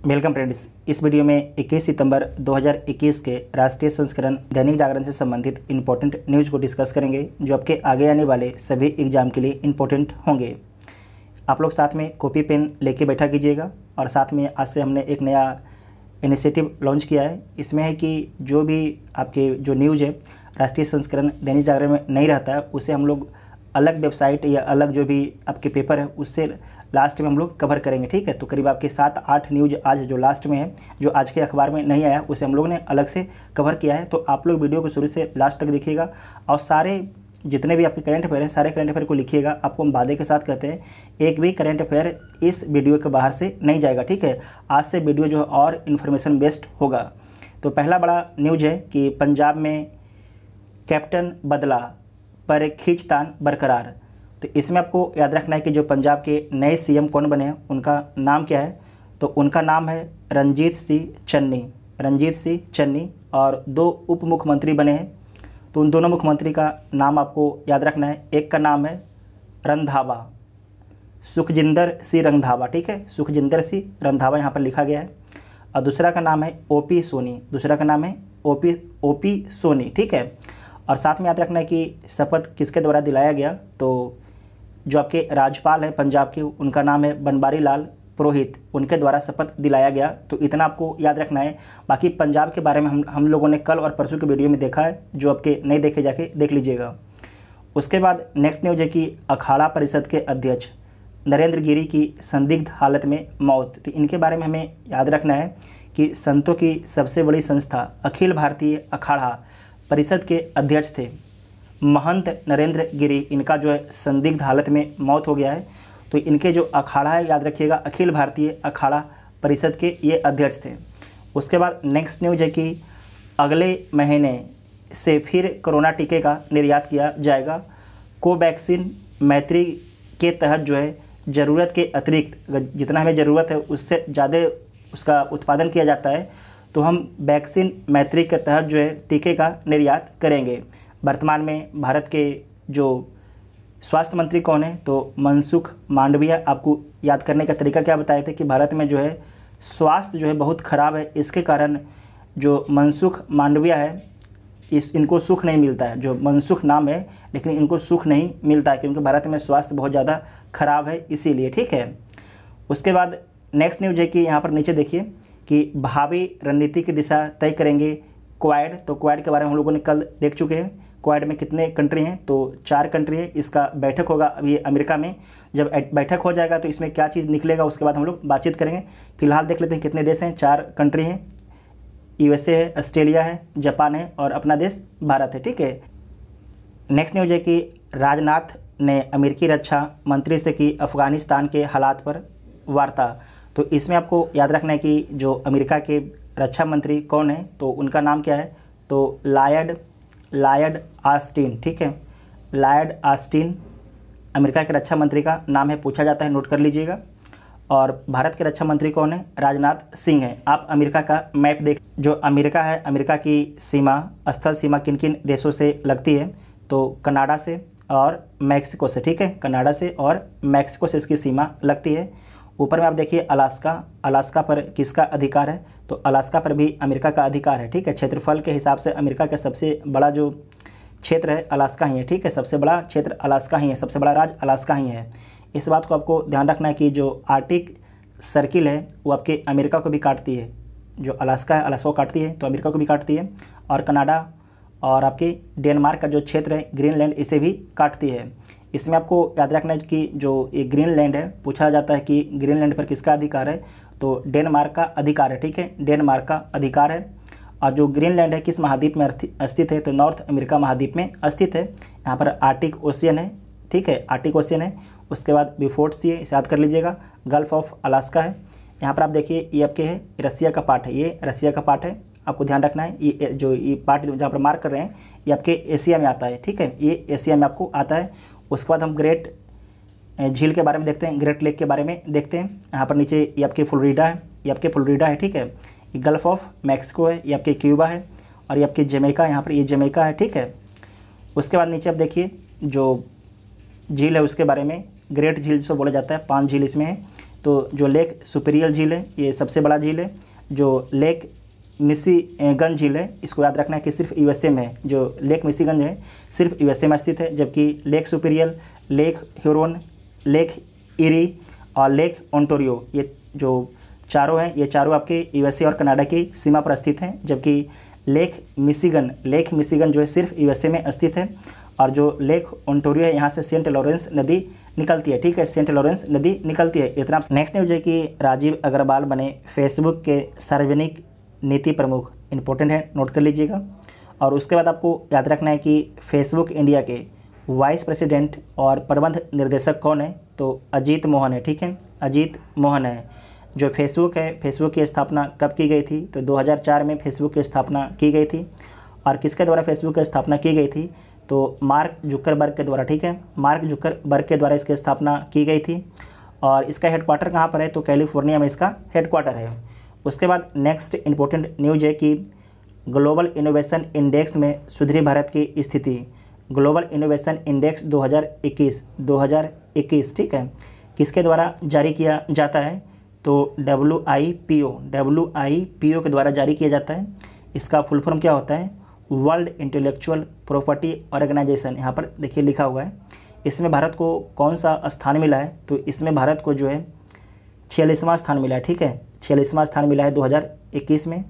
Welcome friends. इस video में 21 सितंबर 2021 के राष्ट्रीय संस्करण दैनिक जागरण से संबंधित इंपॉर्टेंट न्यूज़ को डिस्कस करेंगे, जो आपके आगे आने वाले सभी एग्जाम के लिए इंपॉर्टेंट होंगे। आप लोग साथ में कॉपी पेन लेके बैठा कीजिएगा। और साथ में आज से हमने एक नया इनिशिएटिव लॉन्च किया है। इसमें है कि जो भी आपके जो न्यूज़ है राष्ट्रीय संस्करण दैनिक जागरण में नहीं रहता है, उसे हम लोग अलग वेबसाइट या अलग जो भी आपके पेपर है उससे लास्ट में हम लोग कवर करेंगे। ठीक है, तो करीब आपके 7-8 न्यूज़ आज जो लास्ट में है, जो आज के अखबार में नहीं आया, उसे हम लोग ने अलग से कवर किया है। तो आप लोग वीडियो को शुरू से लास्ट तक देखिएगा और सारे जितने भी आपके करंट अफेयर हैं सारे करंट अफेयर को लिखिएगा। आपको हम वादे के साथ कहते हैं एक भी करंट अफेयर इस वीडियो के बाहर से नहीं जाएगा। ठीक है, आज से वीडियो जो है और इन्फॉर्मेशन बेस्ड होगा। तो पहला बड़ा न्यूज़ है कि पंजाब में कैप्टन बदला पर खींचतान बरकरार। तो इसमें आपको याद रखना है कि जो पंजाब के नए सीएम कौन बने हैं, उनका नाम क्या है। तो उनका नाम है रणजीत सिंह चन्नी। और 2 उप मुख्यमंत्री बने हैं। तो उन दोनों मुख्यमंत्री का नाम आपको याद रखना है। एक का नाम है रंधावा, सुखजिंदर सिंह रंधावा। ठीक है, सुखजिंदर सिंह रंधावा यहाँ पर लिखा गया है। और दूसरा का नाम है ओपी सोनी। ठीक है, और साथ में याद रखना है कि शपथ किसके द्वारा दिलाया गया। तो जो आपके राज्यपाल हैं पंजाब के, उनका नाम है बनवारी लाल पुरोहित, उनके द्वारा शपथ दिलाया गया। तो इतना आपको याद रखना है। बाकी पंजाब के बारे में हम लोगों ने कल और परसों के वीडियो में देखा है, जो आपके नहीं देखे जाके देख लीजिएगा। उसके बाद नेक्स्ट न्यूज़ है कि अखाड़ा परिषद के अध्यक्ष नरेंद्र गिरी की संदिग्ध हालत में मौत। तो इनके बारे में हमें याद रखना है कि संतों की सबसे बड़ी संस्था अखिल भारतीय अखाड़ा परिषद के अध्यक्ष थे महंत नरेंद्र गिरी, इनका जो है संदिग्ध हालत में मौत हो गया है। तो इनके जो अखाड़ा है याद रखिएगा, अखिल भारतीय अखाड़ा परिषद के ये अध्यक्ष थे। उसके बाद नेक्स्ट न्यूज़ है कि अगले महीने से फिर कोरोना टीके का निर्यात किया जाएगा। कोवैक्सीन मैत्री के तहत जो है ज़रूरत के अतिरिक्त जितना हमें ज़रूरत है उससे ज़्यादा उसका उत्पादन किया जाता है। तो हम वैक्सीन मैत्री के तहत जो है टीके का निर्यात करेंगे। वर्तमान में भारत के जो स्वास्थ्य मंत्री कौन है, तो मनसुख मांडविया। आपको याद करने का तरीका क्या बताए थे कि भारत में जो है स्वास्थ्य जो है बहुत ख़राब है, इसके कारण जो मनसुख मांडविया है इनको सुख नहीं मिलता है। जो मनसुख नाम है लेकिन इनको सुख नहीं मिलता है, क्योंकि भारत में स्वास्थ्य बहुत ज़्यादा ख़राब है, इसीलिए। ठीक है, उसके बाद नेक्स्ट न्यूज़ है कि यहाँ पर नीचे देखिए कि भावी रणनीति की दिशा तय करेंगे क्वाड। तो क्वाड के बारे में हम लोगों ने कल देख चुके हैं। क्वाड में कितने कंट्री हैं, तो 4 कंट्री है। इसका बैठक होगा अभी अमेरिका में। जब बैठक हो जाएगा तो इसमें क्या चीज़ निकलेगा उसके बाद हम लोग बातचीत करेंगे। फिलहाल देख लेते हैं कितने देश हैं। 4 कंट्री हैं, USA है, ऑस्ट्रेलिया है, जापान है और अपना देश भारत है। ठीक है, नेक्स्ट न्यूज़ है कि राजनाथ ने अमेरिकी रक्षा मंत्री से की अफगानिस्तान के हालात पर वार्ता। तो इसमें आपको याद रखना है कि जो अमेरिका के रक्षा मंत्री कौन है, तो उनका नाम क्या है, तो लॉयड ऑस्टिन। ठीक है, लॉयड ऑस्टिन अमेरिका के रक्षा मंत्री का नाम है, पूछा जाता है, नोट कर लीजिएगा। और भारत के रक्षा मंत्री कौन है, राजनाथ सिंह है। आप अमेरिका का मैप देख, जो अमेरिका है, अमेरिका की सीमा स्थल सीमा किन किन देशों से लगती है, तो कनाडा से और मैक्सिको से। ठीक है, कनाडा से और मैक्सिको से इसकी सीमा लगती है। ऊपर में आप देखिए अलास्का पर किसका अधिकार है, तो अलास्का पर भी अमेरिका का अधिकार है। ठीक है, क्षेत्रफल के हिसाब से अमेरिका का सबसे बड़ा जो क्षेत्र है अलास्का ही है। ठीक है, सबसे बड़ा क्षेत्र अलास्का ही है, सबसे बड़ा राज्य अलास्का ही है। इस बात को आपको ध्यान रखना है कि जो आर्टिक सर्किल है वो आपके अमेरिका को भी काटती है। जो अलास्का है अलास्का को काटती है तो अमेरिका को भी काटती है। और कनाडा और आपके डेनमार्क का जो क्षेत्र है ग्रीनलैंड, इसे भी काटती है। इसमें आपको याद रखना है कि जो ये ग्रीनलैंड है, पूछा जाता है कि ग्रीनलैंड पर किसका अधिकार है, तो डेनमार्क का अधिकार है। ठीक है, डेनमार्क का अधिकार है। और जो ग्रीनलैंड है किस महाद्वीप में स्थित है, तो नॉर्थ अमेरिका महाद्वीप में स्थित है। यहाँ पर आर्टिक ओशियन है। ठीक है, आर्टिक ओशियन है। उसके बाद बिफोर्ट सी है, इसे याद कर लीजिएगा। गल्फ ऑफ अलास्का है। यहाँ पर आप देखिए ये आपके है रसिया का पार्ट है, ये रसिया का पार्ट है, आपको ध्यान रखना है। ये जो ये पार्ट जहाँ पर मार्क कर रहे हैं ये आपके एशिया में आता है। ठीक है, ये एशिया में आपको आता है। उसके बाद हम ग्रेट झील के बारे में देखते हैं, ग्रेट लेक के बारे में देखते हैं। यहाँ पर नीचे ये आपके फ्लोरिडा है, ये आपके फ्लोरिडा है। ठीक है, ये गल्फ ऑफ मैक्सिको है, ये आपके क्यूबा है। और ये आपके जमैका, यहाँ पर ये जमैका है। ठीक है, उसके बाद नीचे आप देखिए जो झील है उसके बारे में, ग्रेट झील जिसको बोला जाता है, 5 झील इसमें है। तो जो लेक सुपीरियर झील है ये सबसे बड़ा झील है। जो लेक मिशिगन झील है इसको याद रखना है कि सिर्फ यूएसए में है। जो लेक मिशिगन है सिर्फ यूएसए में स्थित है, जबकि lake superior, lake Huron, lake eri और लेक ओंटारियो ये जो चारों हैं ये चारों आपके यूएसए और कनाडा की सीमा पर स्थित हैं। जबकि लेक मिशिगन जो है सिर्फ यूएसए में स्थित है। और जो लेक ओंटारियो है यहाँ से सेंट लॉरेंस नदी निकलती है, ठीक है, सेंट लॉरेंस नदी निकलती है। इतना नेक्स्ट न्यूज है कि राजीव अग्रवाल बने फेसबुक के सार्वजनिक नीति प्रमुख। इंपॉर्टेंट है, नोट कर लीजिएगा। और उसके बाद आपको याद रखना है कि फेसबुक इंडिया के वाइस प्रेसिडेंट और प्रबंध निर्देशक कौन है, तो अजीत मोहन है, ठीक है, अजीत मोहन है। जो फेसबुक है, फेसबुक की स्थापना कब की गई थी, तो 2004 में फेसबुक की स्थापना की गई थी। और किसके द्वारा फेसबुक की स्थापना की गई थी, तो मार्क जुकरबर्ग के द्वारा, ठीक है, मार्क जुकरबर्ग के द्वारा इसकी स्थापना की गई थी। और इसका हेडक्वार्टर कहाँ पर है, तो कैलिफोर्निया में इसका हेडक्वार्टर है। उसके बाद नेक्स्ट इंपॉर्टेंट न्यूज है कि ग्लोबल इनोवेशन इंडेक्स में सुधरी भारत की स्थिति। ग्लोबल इनोवेशन इंडेक्स 2021, ठीक है, किसके द्वारा जारी किया जाता है, तो WIPO के द्वारा जारी किया जाता है। इसका फुल फॉर्म क्या होता है, वर्ल्ड इंटेलेक्चुअल प्रॉपर्टी ऑर्गेनाइजेशन। यहाँ पर देखिए लिखा हुआ है। इसमें भारत को कौन सा स्थान मिला है, तो इसमें भारत को जो है 46वां स्थान मिला है, ठीक है, 46वां स्थान मिला है 2021 में।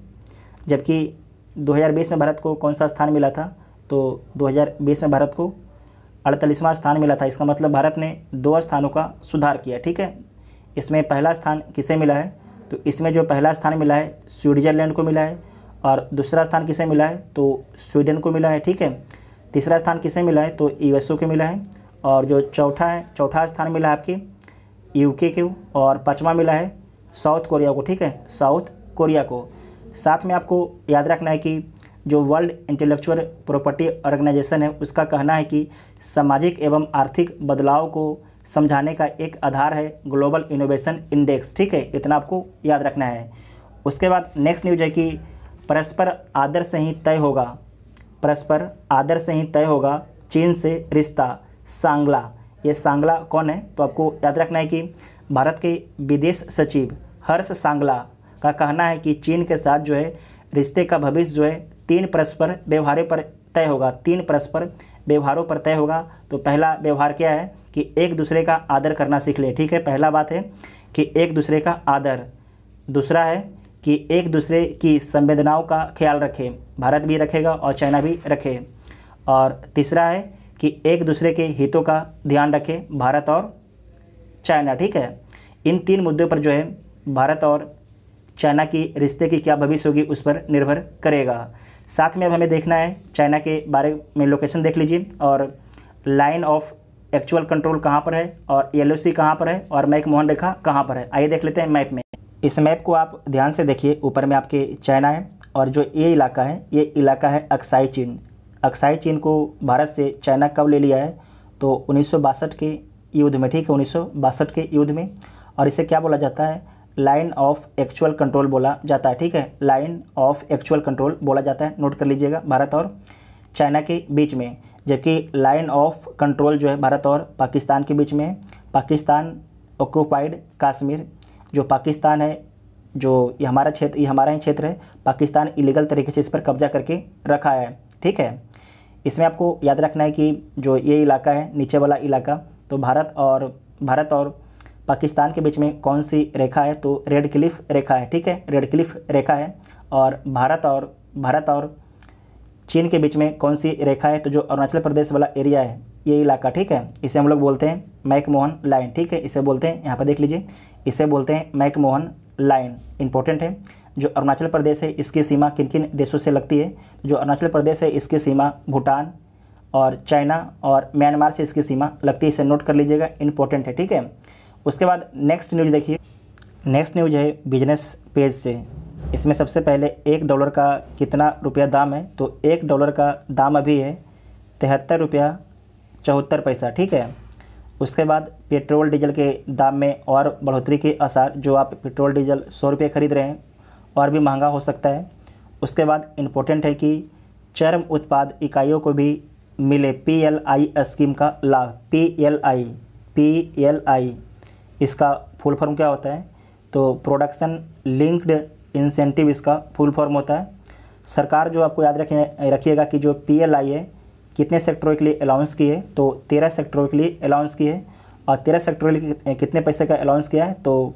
जबकि 2020 में भारत को कौन सा स्थान मिला था, तो 2020 में भारत को 48वां स्थान मिला था। इसका मतलब भारत ने 2 स्थानों का सुधार किया, ठीक है। इसमें पहला स्थान किसे मिला है, तो इसमें जो पहला स्थान मिला है स्विट्जरलैंड को मिला है। और दूसरा स्थान किसे मिला है, तो स्वीडन को मिला है, ठीक है। तीसरा स्थान किसे मिला है, तो यूएसए को मिला है। और जो चौथा स्थान मिला है आपके यूके को। और 5वां मिला है साउथ कोरिया को, ठीक है, साउथ कोरिया को। साथ में आपको याद रखना है कि जो वर्ल्ड इंटेलेक्चुअल प्रॉपर्टी ऑर्गेनाइजेशन है उसका कहना है कि सामाजिक एवं आर्थिक बदलाव को समझाने का एक आधार है ग्लोबल इनोवेशन इंडेक्स, ठीक है, इतना आपको याद रखना है। उसके बाद नेक्स्ट न्यूज है कि परस्पर आदर से ही तय होगा चीन से रिश्ता। सांगला, ये सांगला कौन है, तो आपको याद रखना है कि भारत के विदेश सचिव हर्ष सांगला का कहना है कि चीन के साथ जो है रिश्ते का भविष्य जो है 3 परस्पर व्यवहारों पर तय होगा। 3 परस्पर व्यवहारों पर तय होगा। तो पहला व्यवहार क्या है कि एक दूसरे का आदर करना सीख ले, ठीक है, पहला बात है कि एक दूसरे का आदर। दूसरा है कि एक दूसरे की संवेदनाओं का ख्याल रखें, भारत भी रखेगा और चाइना भी रखे। और तीसरा है कि एक दूसरे के हितों का ध्यान रखें, भारत और चाइना, ठीक है। इन 3 मुद्दों पर जो है भारत और चाइना की रिश्ते की क्या भविष्य होगी उस पर निर्भर करेगा। साथ में अब हमें देखना है चाइना के बारे में, लोकेशन देख लीजिए। और लाइन ऑफ एक्चुअल कंट्रोल कहाँ पर है, और LOC कहाँ पर है, और मैकमोहन रेखा कहाँ पर है, आइए देख लेते हैं मैप में। इस मैप को आप ध्यान से देखिए, ऊपर में आपके चाइना है और जो ये इलाका है अक्साई चीन। अक्साई चीन को भारत से चाइना कब ले लिया है, तो 1962 के युद्ध में, ठीक है, 1962 के युद्ध में। और इसे क्या बोला जाता है, लाइन ऑफ एक्चुअल कंट्रोल बोला जाता है, ठीक है, लाइन ऑफ एक्चुअल कंट्रोल बोला जाता है, नोट कर लीजिएगा, भारत और चाइना के बीच में। जबकि लाइन ऑफ कंट्रोल जो है भारत और पाकिस्तान के बीच में है। पाकिस्तान ऑक्यूपाइड कश्मीर, जो पाकिस्तान है, जो ये हमारा क्षेत्र, ये हमारा ही क्षेत्र है, पाकिस्तान इलीगल तरीके से इस पर कब्जा करके रखा है, ठीक है। इसमें आपको याद रखना है कि जो ये इलाका है, नीचे वाला इलाका, तो भारत और पाकिस्तान के बीच में कौन सी रेखा है, तो रेड क्लिफ रेखा है, ठीक है, रेड क्लिफ रेखा है। और भारत और चीन के बीच में कौन सी रेखा है, तो जो अरुणाचल प्रदेश वाला एरिया है, ये इलाका, ठीक है, इसे हम लोग बोलते हैं मैकमोहन लाइन, ठीक है, इसे बोलते हैं, यहाँ पर देख लीजिए, इसे बोलते हैं मैकमोहन लाइन। इंपॉर्टेंट है। जो अरुणाचल प्रदेश है इसकी सीमा किन किन देशों से लगती है, जो अरुणाचल प्रदेश है इसकी सीमा भूटान और चाइना और म्यांमार से इसकी सीमा लगती है, इसे नोट कर लीजिएगा, इंपॉर्टेंट है, ठीक है। उसके बाद नेक्स्ट न्यूज़ देखिए। नेक्स्ट न्यूज़ है बिजनेस पेज से। इसमें सबसे पहले $1 का कितना रुपया दाम है, तो $1 का दाम अभी है 73 रुपया 74 पैसा, ठीक है। उसके बाद पेट्रोल डीजल के दाम में और बढ़ोतरी के आसार, जो आप पेट्रोल डीजल 100 रुपये खरीद रहे हैं और भी महंगा हो सकता है। उसके बाद इम्पोर्टेंट है कि चर्म उत्पाद इकाइयों को भी मिले PLI स्कीम का लाभ। PLI इसका फुल फॉर्म क्या होता है, तो प्रोडक्शन लिंक्ड इंसेंटिव इसका फुल फॉर्म होता है। सरकार जो आपको याद रखिएगा कि जो PLI है कितने सेक्टरों के लिए अलाउंस की है, तो 13 सेक्टरों के लिए अलाउंस की है। और 13 सेक्टरों के लिए कितने पैसे का अलाउंस किया है, तो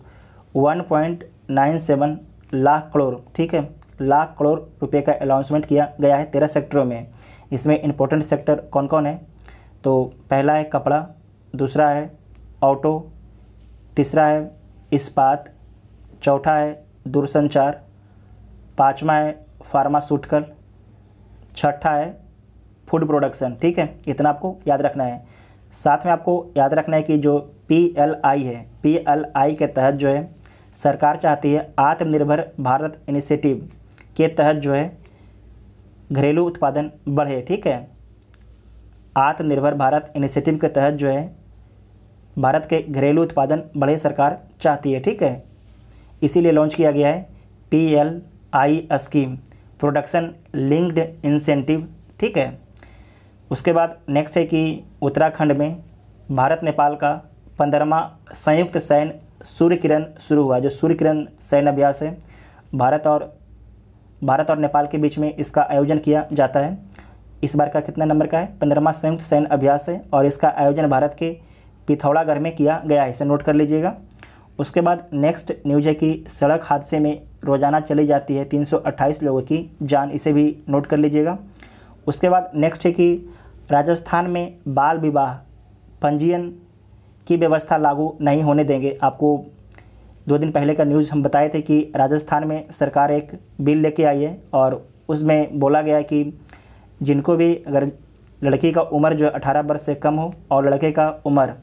1.97 लाख करोड़, ठीक है, लाख करोड़ रुपए का अलाउंसमेंट किया गया है 13 सेक्टरों में। इसमें इंपॉर्टेंट सेक्टर कौन कौन है, तो पहला है कपड़ा, दूसरा है ऑटो, तीसरा है इस्पात, चौथा है दूरसंचार, पाँचवा है फार्मास्यूटिकल, छठा है फूड प्रोडक्शन, ठीक है। इतना आपको याद रखना है। साथ में आपको याद रखना है कि जो PLI है, PLI के तहत जो है सरकार चाहती है आत्मनिर्भर भारत इनिशिएटिव के तहत जो है घरेलू उत्पादन बढ़े, ठीक है। आत्मनिर्भर भारत इनिशिएटिव के तहत जो है भारत के घरेलू उत्पादन बढ़े सरकार चाहती है, ठीक है। इसीलिए लॉन्च किया गया है PLI scheme, production linked incentive, ठीक है। उसके बाद नेक्स्ट है कि उत्तराखंड में भारत नेपाल का 15वां संयुक्त सैन्य सूर्य किरण शुरू हुआ। जो सूर्य किरण सैन्य अभ्यास है, भारत और नेपाल के बीच में इसका आयोजन किया जाता है। इस बार का कितना नंबर का है, 15वां संयुक्त सैन्य अभ्यास है और इसका आयोजन भारत के पिथौरागढ़ में किया गया है, इसे नोट कर लीजिएगा। उसके बाद नेक्स्ट न्यूज है कि सड़क हादसे में रोज़ाना चली जाती है 328 लोगों की जान, इसे भी नोट कर लीजिएगा। उसके बाद नेक्स्ट है कि राजस्थान में बाल विवाह पंजीयन की व्यवस्था लागू नहीं होने देंगे। आपको 2 दिन पहले का न्यूज़ हम बताए थे कि राजस्थान में सरकार एक बिल लेके आई है और उसमें बोला गया है कि जिनको भी अगर लड़की का उम्र जो है 18 वर्ष से कम हो और लड़के का उम्र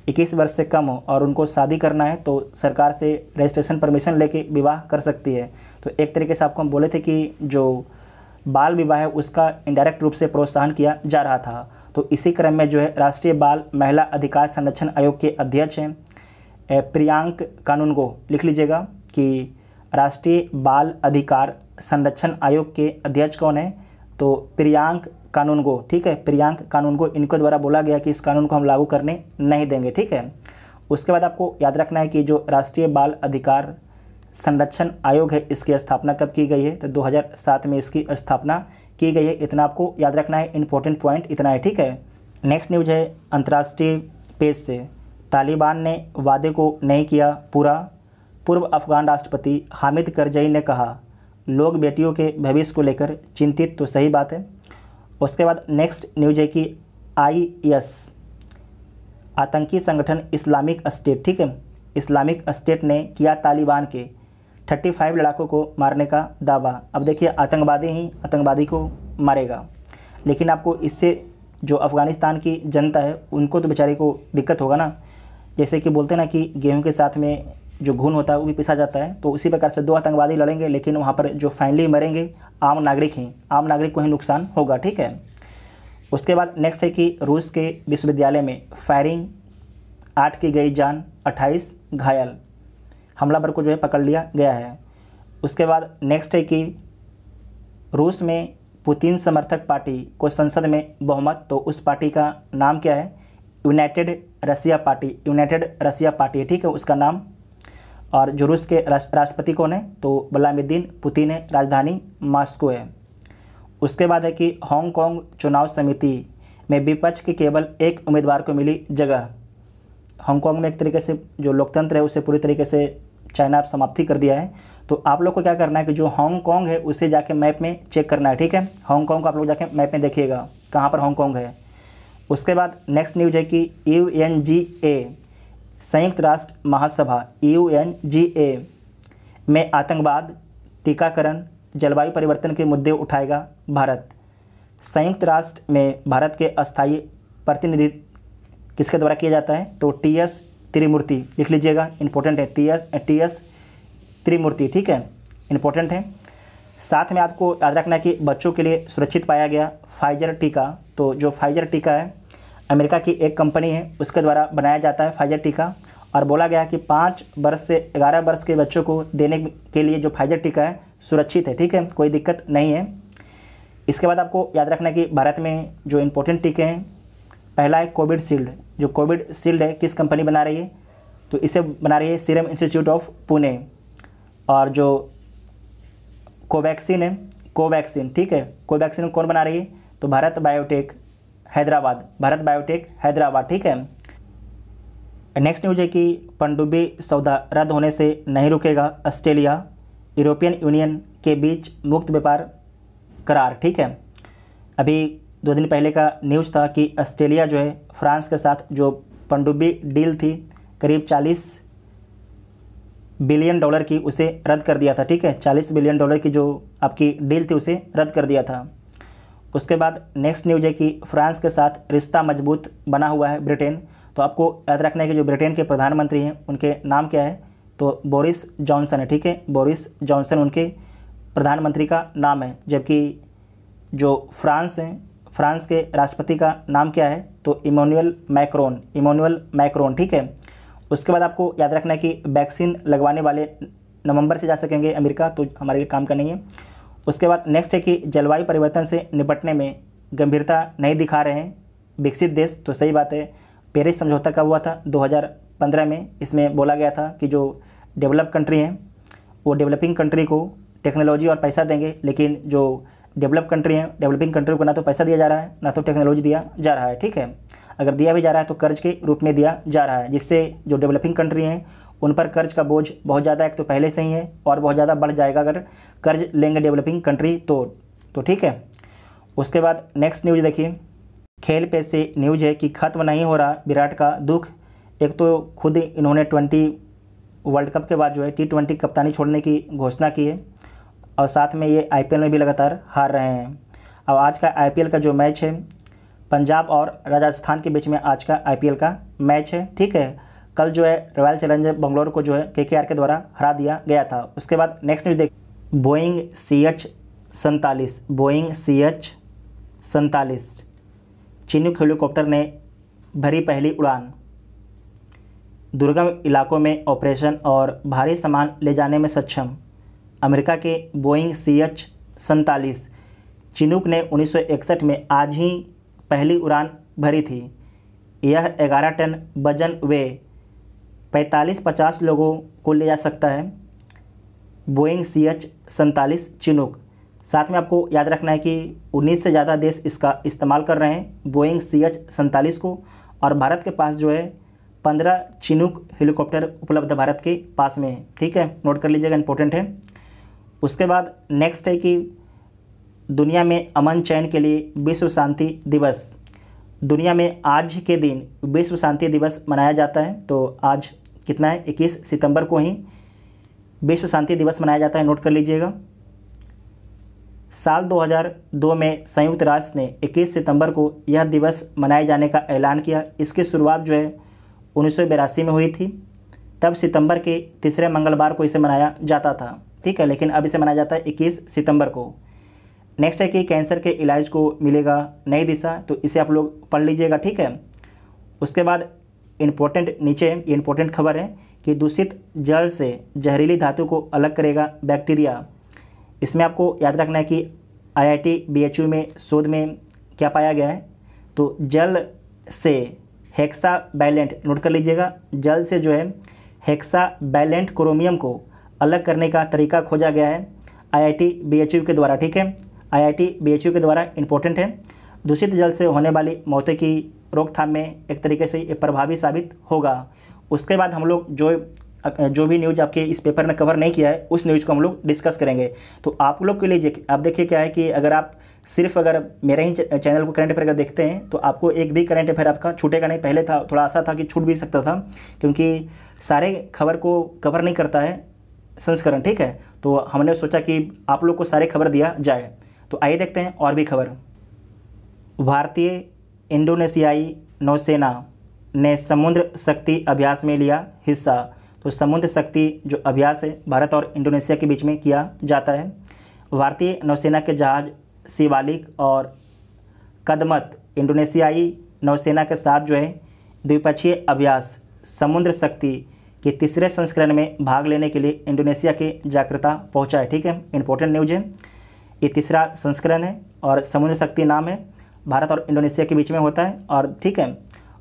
21 वर्ष से कम हो और उनको शादी करना है तो सरकार से रजिस्ट्रेशन परमिशन लेके विवाह कर सकती है। तो एक तरीके से आपको हम बोले थे कि जो बाल विवाह है उसका इनडायरेक्ट रूप से प्रोत्साहन किया जा रहा था। तो इसी क्रम में जो है राष्ट्रीय बाल महिला अधिकार संरक्षण आयोग के अध्यक्ष हैं प्रियांक कानूनगो, लिख लीजिएगा कि राष्ट्रीय बाल अधिकार संरक्षण आयोग के अध्यक्ष कौन है, तो प्रियांक कानूनगो, ठीक है, प्रियांक कानूनगो। इनके द्वारा बोला गया कि इस कानून को हम लागू करने नहीं देंगे, ठीक है। उसके बाद आपको याद रखना है कि जो राष्ट्रीय बाल अधिकार संरक्षण आयोग है इसकी स्थापना कब की गई है, तो 2007 में इसकी स्थापना की गई है। इतना आपको याद रखना है, इंपॉर्टेंट पॉइंट इतना है, ठीक है। नेक्स्ट न्यूज है अंतर्राष्ट्रीय पेज से, तालिबान ने वादे को नहीं किया पूरा, पूर्व अफगान राष्ट्रपति हामिद करजई ने कहा लोग बेटियों के भविष्य को लेकर चिंतित, तो सही बात है। उसके बाद नेक्स्ट न्यूज है कि IS आतंकी संगठन इस्लामिक स्टेट, ठीक है, इस्लामिक स्टेट ने किया तालिबान के 35 लड़ाकों को मारने का दावा। अब देखिए आतंकवादी ही आतंकवादी को मारेगा, लेकिन आपको इससे जो अफ़गानिस्तान की जनता है उनको तो बेचारे को दिक्कत होगा ना। जैसे कि बोलते हैं ना कि गेहूं के साथ में जो घुन होता है वो भी पिसा जाता है, तो उसी प्रकार से 2 आतंकवादी लड़ेंगे लेकिन वहाँ पर जो फाइनली मरेंगे आम नागरिक हैं, आम नागरिक को ही नुकसान होगा, ठीक है। उसके बाद नेक्स्ट है कि रूस के विश्वविद्यालय में फायरिंग, 8 की गई जान, 28 घायल, हमलावर को जो है पकड़ लिया गया है। उसके बाद नेक्स्ट है कि रूस में पुतिन समर्थक पार्टी को संसद में बहुमत, तो उस पार्टी का नाम क्या है, यूनाइटेड रसिया पार्टी, यूनाइटेड रसिया पार्टी है, ठीक है, उसका नाम। और जो रूस के राष्ट्रपति कौन है, तो व्लादिमीर पुतिन है, राजधानी मॉस्को है। उसके बाद है कि हांगकांग चुनाव समिति में विपक्ष के केवल एक उम्मीदवार को मिली जगह। हांगकांग में एक तरीके से जो लोकतंत्र है उसे पूरी तरीके से चाइना समाप्ति कर दिया है। तो आप लोग को क्या करना है कि जो हांगकांग है उसे जाके मैप में चेक करना है, ठीक है। हांगकांग को आप लोग जाके मैप में देखिएगा कहाँ पर हांगकांग है। उसके बाद नेक्स्ट न्यूज है कि UNGA संयुक्त राष्ट्र महासभा UNGA में आतंकवाद, टीकाकरण, जलवायु परिवर्तन के मुद्दे उठाएगा भारत। संयुक्त राष्ट्र में भारत के अस्थायी प्रतिनिधित्व किसके द्वारा किया जाता है, तो TS त्रिमूर्ति, लिख लीजिएगा, इंपॉर्टेंट है, TS त्रिमूर्ति, ठीक है, इंपॉर्टेंट है। साथ में आपको याद रखना है कि बच्चों के लिए सुरक्षित पाया गया फाइजर टीका। तो जो फाइजर टीका है अमेरिका की एक कंपनी है उसके द्वारा बनाया जाता है फाइजर टीका, और बोला गया कि 5 वर्ष से 11 वर्ष के बच्चों को देने के लिए जो फाइजर टीका है सुरक्षित है, ठीक है, कोई दिक्कत नहीं है। इसके बाद आपको याद रखना है कि भारत में जो इम्पोर्टेंट टीके हैं, पहला है कोविड शील्ड। जो कोविड शील्ड है किस कंपनी बना रही है, तो इसे बना रही है सीरम इंस्टीट्यूट ऑफ पुणे। और जो कोवैक्सीन है, कोवैक्सीन, ठीक है, कोवैक्सीन कौन बना रही है? तो भारत बायोटेक हैदराबाद, भारत बायोटेक हैदराबाद, ठीक है। नेक्स्ट न्यूज है कि पनडुब्बी सौदा रद्द होने से नहीं रुकेगा ऑस्ट्रेलिया यूरोपियन यूनियन के बीच मुक्त व्यापार करार, ठीक है। अभी 2 दिन पहले का न्यूज़ था कि ऑस्ट्रेलिया जो है फ्रांस के साथ जो पनडुब्बी डील थी करीब 40 बिलियन डॉलर की, उसे रद्द कर दिया था, ठीक है। 40 बिलियन डॉलर की जो आपकी डील थी उसे रद्द कर दिया था। उसके बाद नेक्स्ट न्यूज है कि फ्रांस के साथ रिश्ता मजबूत बना हुआ है ब्रिटेन। तो आपको याद रखना है कि जो ब्रिटेन के प्रधानमंत्री हैं उनके नाम क्या है? तो बोरिस जॉनसन है, ठीक है, बोरिस जॉनसन उनके प्रधानमंत्री का नाम है। जबकि जो फ्रांस हैं, फ्रांस के राष्ट्रपति का नाम क्या है? तो इमैनुअल मैक्रोन, इमैनुअल मैक्रोन, ठीक है। उसके बाद आपको याद रखना है कि वैक्सीन लगवाने वाले नवंबर से जा सकेंगे अमेरिका, तो हमारे लिए काम का नहीं है। उसके बाद नेक्स्ट है कि जलवायु परिवर्तन से निपटने में गंभीरता नहीं दिखा रहे हैं विकसित देश। तो सही बात है, पेरिस समझौता कब हुआ था? 2015 में। इसमें बोला गया था कि जो डेवलप कंट्री हैं वो डेवलपिंग कंट्री को टेक्नोलॉजी और पैसा देंगे, लेकिन जो डेवलप कंट्री हैं, डेवलपिंग कंट्री को ना तो पैसा दिया जा रहा है ना तो टेक्नोलॉजी दिया जा रहा है, ठीक है। अगर दिया भी जा रहा है तो कर्ज के रूप में दिया जा रहा है, जिससे जो डेवलपिंग कंट्री हैं उन पर कर्ज का बोझ बहुत ज़्यादा, एक तो पहले से ही है और बहुत ज़्यादा बढ़ जाएगा अगर कर्ज लेंगे डेवलपिंग कंट्री तो ठीक है। उसके बाद नेक्स्ट न्यूज़ देखिए, खेल पे से न्यूज़ है कि ख़त्म नहीं हो रहा विराट का दुख। एक तो खुद इन्होंने 20 वर्ल्ड कप के बाद जो है T20 कप्तानी छोड़ने की घोषणा की है और साथ में ये IPL में भी लगातार हार रहे हैं। अब आज का IPL का जो मैच है पंजाब और राजस्थान के बीच में आज का IPL का मैच है, ठीक है। कल जो है रॉयल चैलेंजर बेंगलोर को जो है KKR के द्वारा हरा दिया गया था। उसके बाद नेक्स्ट न्यूज़ देख, Boeing CH-47, Boeing CH-47 Chinook helicopter ने भरी पहली उड़ान। दुर्गम इलाकों में ऑपरेशन और भारी सामान ले जाने में सक्षम अमेरिका के बोइंग CH-47 चिनूक ने 1961 में आज ही पहली उड़ान भरी थी। यह 11 टन वजन वे 45-50 लोगों को ले जा सकता है। Boeing CH-47 Chinook. साथ में आपको याद रखना है कि 19 से ज़्यादा देश इसका इस्तेमाल कर रहे हैं बोइंग CH-47 को, और भारत के पास जो है 15 चिनूक हेलीकॉप्टर उपलब्ध भारत के पास में है, ठीक है, नोट कर लीजिएगा, इंपॉर्टेंट है। उसके बाद नेक्स्ट है कि दुनिया में अमन चैन के लिए विश्व शांति दिवस। दुनिया में आज के दिन विश्व शांति दिवस मनाया जाता है। तो आज कितना है? 21 सितंबर को ही विश्व शांति दिवस मनाया जाता है, नोट कर लीजिएगा। साल 2002 में संयुक्त राष्ट्र ने 21 सितंबर को यह दिवस मनाए जाने का ऐलान किया। इसकी शुरुआत जो है 1982 में हुई थी, तब सितंबर के तीसरे मंगलवार को इसे मनाया जाता था, ठीक है, लेकिन अब इसे मनाया जाता है 21 सितंबर को। नेक्स्ट है कि कैंसर के इलाज को मिलेगा नई दिशा, तो इसे आप लोग पढ़ लीजिएगा, ठीक है। उसके बाद इम्पोर्टेंट नीचे ये इम्पोर्टेंट खबर है कि दूषित जल से जहरीली धातु को अलग करेगा बैक्टीरिया। इसमें आपको याद रखना है कि IIT BHU में शोध में क्या पाया गया है? तो जल से हेक्सावैलेंट, नोट कर लीजिएगा, जल से जो है हेक्सावैलेंट क्रोमियम को अलग करने का तरीका खोजा गया है IIT BHU के द्वारा, ठीक है, IIT BHU के द्वारा, इंपॉर्टेंट है। दूषित जल से होने वाली मौतों की रोकथाम में एक तरीके से ये प्रभावी साबित होगा। उसके बाद हम लोग जो भी न्यूज़ आपके इस पेपर में कवर नहीं किया है उस न्यूज़ को हम लोग डिस्कस करेंगे। तो आप लोग के लिए आप देखिए क्या है कि अगर आप सिर्फ अगर मेरे ही चैनल को करंट अफेयर अगर देखते हैं तो आपको एक भी करंट अफेयर आपका छूटेगा नहीं। पहले था थोड़ा आशा था कि छूट भी सकता था, क्योंकि सारे खबर को कवर नहीं करता है संस्करण, ठीक है। तो हमने सोचा कि आप लोग को सारे खबर दिया जाए। तो आइए देखते हैं और भी खबर। भारतीय इंडोनेशियाई नौसेना ने समुद्र शक्ति अभ्यास में लिया हिस्सा। तो समुद्र शक्ति जो अभ्यास है भारत और इंडोनेशिया के बीच में किया जाता है। भारतीय नौसेना के जहाज शिवालिक और कदमत इंडोनेशियाई नौसेना के साथ जो है द्विपक्षीय अभ्यास समुद्र शक्ति के तीसरे संस्करण में भाग लेने के लिए इंडोनेशिया के जाकार्ता पहुंचा है, ठीक है, इंपॉर्टेंट न्यूज है। ये तीसरा संस्करण है और समुद्र शक्ति नाम है, भारत और इंडोनेशिया के बीच में होता है, और ठीक है।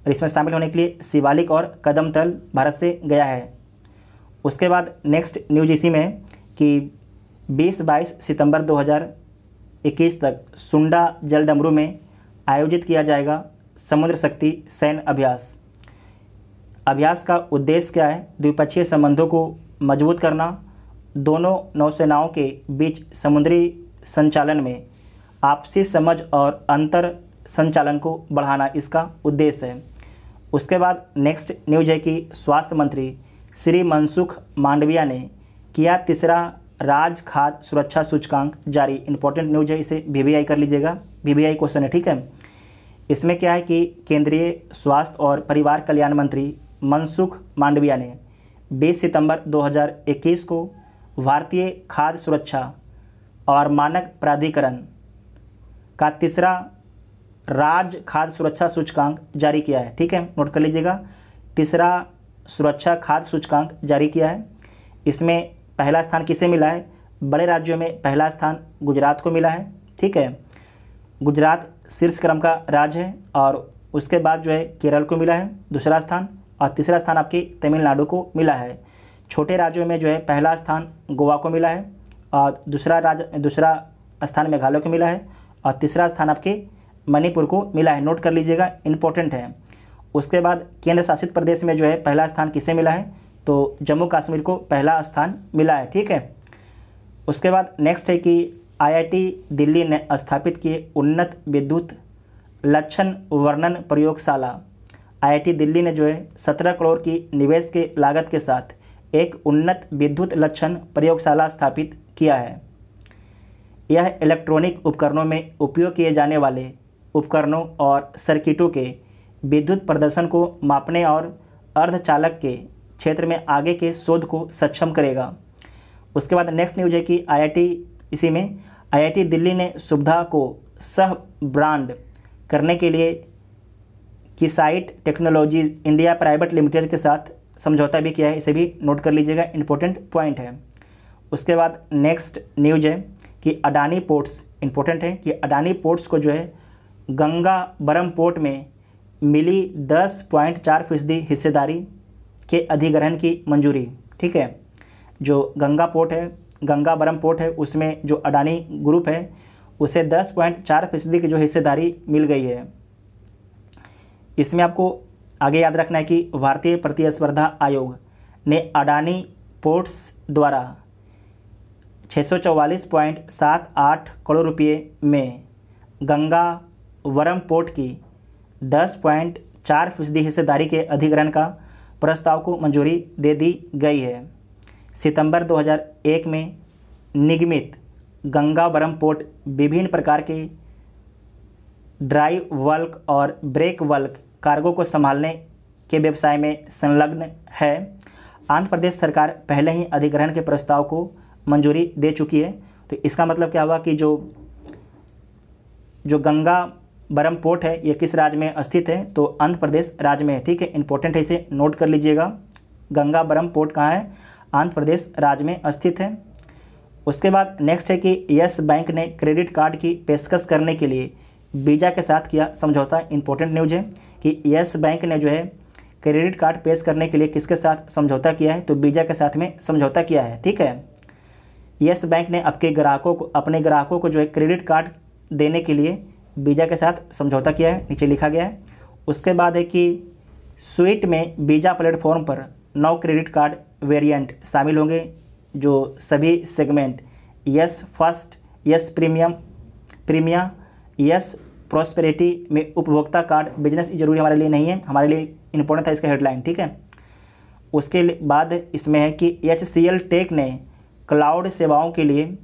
और इसमें शामिल होने के लिए शिवालिक और कदमतल भारत से गया है। उसके बाद नेक्स्ट न्यूज इसी में है कि 20-22 सितंबर 2021 तक सुंडा जलडमरू में आयोजित किया जाएगा समुद्र शक्ति सैन्य अभ्यास। अभ्यास का उद्देश्य क्या है? द्विपक्षीय संबंधों को मजबूत करना, दोनों नौसेनाओं के बीच समुद्री संचालन में आपसी समझ और अंतर संचालन को बढ़ाना इसका उद्देश्य है। उसके बाद नेक्स्ट न्यूज है कि स्वास्थ्य मंत्री श्री मनसुख मांडविया ने किया तीसरा राज्य खाद्य सुरक्षा सूचकांक जारी। इंपॉर्टेंट न्यूज है, इसे VVI कर लीजिएगा, VVI क्वेश्चन है, ठीक है। इसमें क्या है कि केंद्रीय स्वास्थ्य और परिवार कल्याण मंत्री मनसुख मांडविया ने 20 सितंबर 2021 को भारतीय खाद्य सुरक्षा और मानक प्राधिकरण का तीसरा राज्य खाद्य सुरक्षा सूचकांक जारी किया है, ठीक है, नोट कर लीजिएगा। तीसरा सुरक्षा खाद्य सूचकांक जारी किया है। इसमें पहला स्थान किसे मिला है? बड़े राज्यों में पहला स्थान गुजरात को मिला है, ठीक है। गुजरात शीर्ष क्रम का राज्य है और उसके बाद जो है केरल को मिला है दूसरा स्थान, और तीसरा स्थान आपके तमिलनाडु को मिला है। छोटे राज्यों में जो है पहला स्थान गोवा को मिला है और दूसरा स्थान मेघालय को मिला है और तीसरा स्थान आपके मणिपुर को मिला है, नोट कर लीजिएगा, इंपॉर्टेंट है। उसके बाद केंद्र शासित प्रदेश में जो है पहला स्थान किसे मिला है? तो जम्मू कश्मीर को पहला स्थान मिला है, ठीक है। उसके बाद नेक्स्ट है कि IIT दिल्ली ने स्थापित किए उन्नत विद्युत लक्षण वर्णन प्रयोगशाला। IIT दिल्ली ने जो है 17 करोड़ की निवेश के लागत के साथ एक उन्नत विद्युत लक्षण प्रयोगशाला स्थापित किया है। यह इलेक्ट्रॉनिक उपकरणों में उपयोग किए जाने वाले उपकरणों और सर्किटों के विद्युत प्रदर्शन को मापने और अर्धचालक के क्षेत्र में आगे के शोध को सक्षम करेगा। उसके बाद नेक्स्ट न्यूज है कि IIT दिल्ली ने सुविधा को सह ब्रांड करने के लिए किसाइट टेक्नोलॉजी इंडिया प्राइवेट लिमिटेड के साथ समझौता भी किया है, इसे भी नोट कर लीजिएगा, इंपॉर्टेंट पॉइंट है। उसके बाद नेक्स्ट न्यूज है कि अडानी पोर्ट्स, इंपॉर्टेंट है कि अडानी पोर्ट्स को जो है गंगाबरम पोर्ट में मिली 10.4% हिस्सेदारी के अधिग्रहण की मंजूरी, ठीक है। जो गंगाबरम पोर्ट है उसमें जो अडानी ग्रुप है उसे 10.4% की जो हिस्सेदारी मिल गई है। इसमें आपको आगे याद रखना है कि भारतीय प्रतिस्पर्धा आयोग ने अडानी पोर्ट्स द्वारा 644.78 करोड़ रुपये में गंगावरम पोर्ट की 10.4% हिस्सेदारी के अधिग्रहण का प्रस्ताव को मंजूरी दे दी गई है। सितंबर 2001 में निगमित गंगावरम पोर्ट विभिन्न प्रकार के ड्राई बल्क और ब्रेक बल्क कार्गो को संभालने के व्यवसाय में संलग्न है। आंध्र प्रदेश सरकार पहले ही अधिग्रहण के प्रस्ताव को मंजूरी दे चुकी है। तो इसका मतलब क्या हुआ कि जो गंगाबरम पोर्ट है ये किस राज्य में स्थित है? तो आंध्र प्रदेश राज्य में है, ठीक है, इंपॉर्टेंट है, इसे नोट कर लीजिएगा। गंगाबरम पोर्ट कहाँ है? आंध्र प्रदेश राज्य में स्थित है। उसके बाद नेक्स्ट है कि यस बैंक ने क्रेडिट कार्ड की पेशकश करने के लिए वीज़ा के साथ किया समझौता। इंपॉर्टेंट न्यूज है कि यस बैंक ने जो है क्रेडिट कार्ड पेश करने के लिए किसके साथ समझौता किया है? तो वीज़ा के साथ में समझौता किया है, ठीक है। यस बैंक ने अपने ग्राहकों को जो है क्रेडिट कार्ड देने के लिए वीज़ा के साथ समझौता किया है, नीचे लिखा गया है। उसके बाद है कि स्वीट में वीज़ा प्लेटफॉर्म पर 9 क्रेडिट कार्ड वेरिएंट शामिल होंगे जो सभी segment yes first, yes Primia, yes prosperity में उपभोक्ता कार्ड बिजनेस जरूरी हमारे लिए नहीं है, हमारे लिए इंपॉर्टेंट था इसका हेडलाइन, ठीक है। उसके बाद इसमें है कि HCL टेक ने क्लाउड सेवाओं के लिए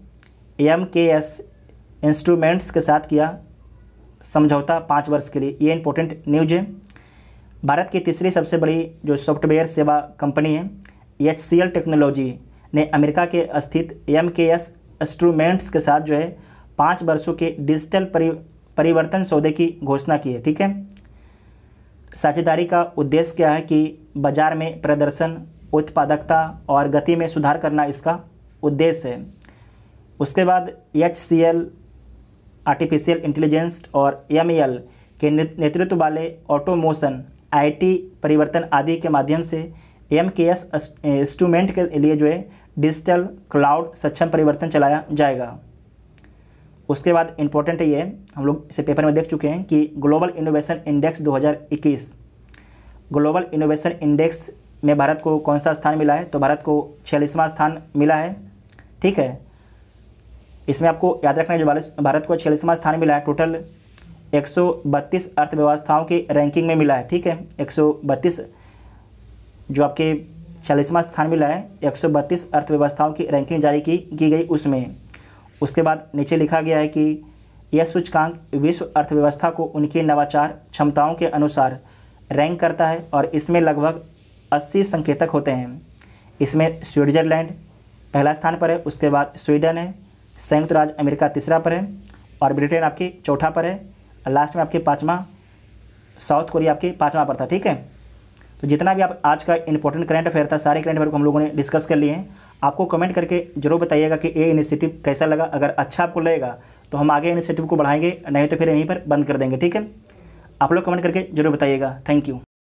MKS इंस्ट्रूमेंट्स के साथ किया समझौता 5 वर्ष के लिए। ये इंपॉर्टेंट न्यूज है। भारत की तीसरी सबसे बड़ी जो सॉफ्टवेयर सेवा कंपनी है HCL टेक्नोलॉजी ने अमेरिका के स्थित MKS इंस्ट्रूमेंट्स के साथ जो है 5 वर्षों के डिजिटल परिवर्तन सौदे की घोषणा की है, ठीक है। साझेदारी का उद्देश्य क्या है कि बाजार में प्रदर्शन, उत्पादकता और गति में सुधार करना इसका उद्देश्य है। उसके बाद HCL आर्टिफिशियल इंटेलिजेंस और MEL के नेतृत्व वाले ऑटोमोशन IT परिवर्तन आदि के माध्यम से AMKS इंस्ट्रूमेंट के लिए जो है डिजिटल क्लाउड सक्षम परिवर्तन चलाया जाएगा। उसके बाद इम्पोर्टेंट ये है, हम लोग इसे पेपर में देख चुके हैं कि global innovation index 2021, global innovation index में भारत को कौन सा स्थान मिला है, तो भारत को 46वां स्थान मिला है। ठीक है, इसमें आपको याद रखना है जो भारत को 46वां स्थान मिला है, टोटल 132 अर्थव्यवस्थाओं की रैंकिंग में मिला है। ठीक है, 132 जो आपके 46वां स्थान मिला है, 132 अर्थव्यवस्थाओं की रैंकिंग जारी की गई उसमें। उसके बाद नीचे लिखा गया है कि यह सूचकांक विश्व अर्थव्यवस्था को उनकी नवाचार क्षमताओं के अनुसार रैंक करता है और इसमें लगभग 80 संकेतक होते हैं। इसमें स्विट्जरलैंड पहला स्थान पर है, उसके बाद स्वीडन है, संयुक्त राज्य अमेरिका तीसरा पर है और ब्रिटेन आपके चौथा पर है, लास्ट में आपके पाँचवा साउथ कोरिया आपके पाँचवा पर था। ठीक है, तो जितना भी आप आज का इंपॉर्टेंट करंट अफेयर था, सारे करंट अफेयर को हम लोगों ने डिस्कस कर लिए हैं। आपको कमेंट करके जरूर बताइएगा कि ये इनिशिएटिव कैसा लगा। अगर अच्छा आपको लगेगा तो हम आगे इनिशिएटिव को बढ़ाएंगे, नहीं तो फिर यहीं पर बंद कर देंगे। ठीक है, आप लोग कमेंट करके जरूर बताइएगा। Thank you.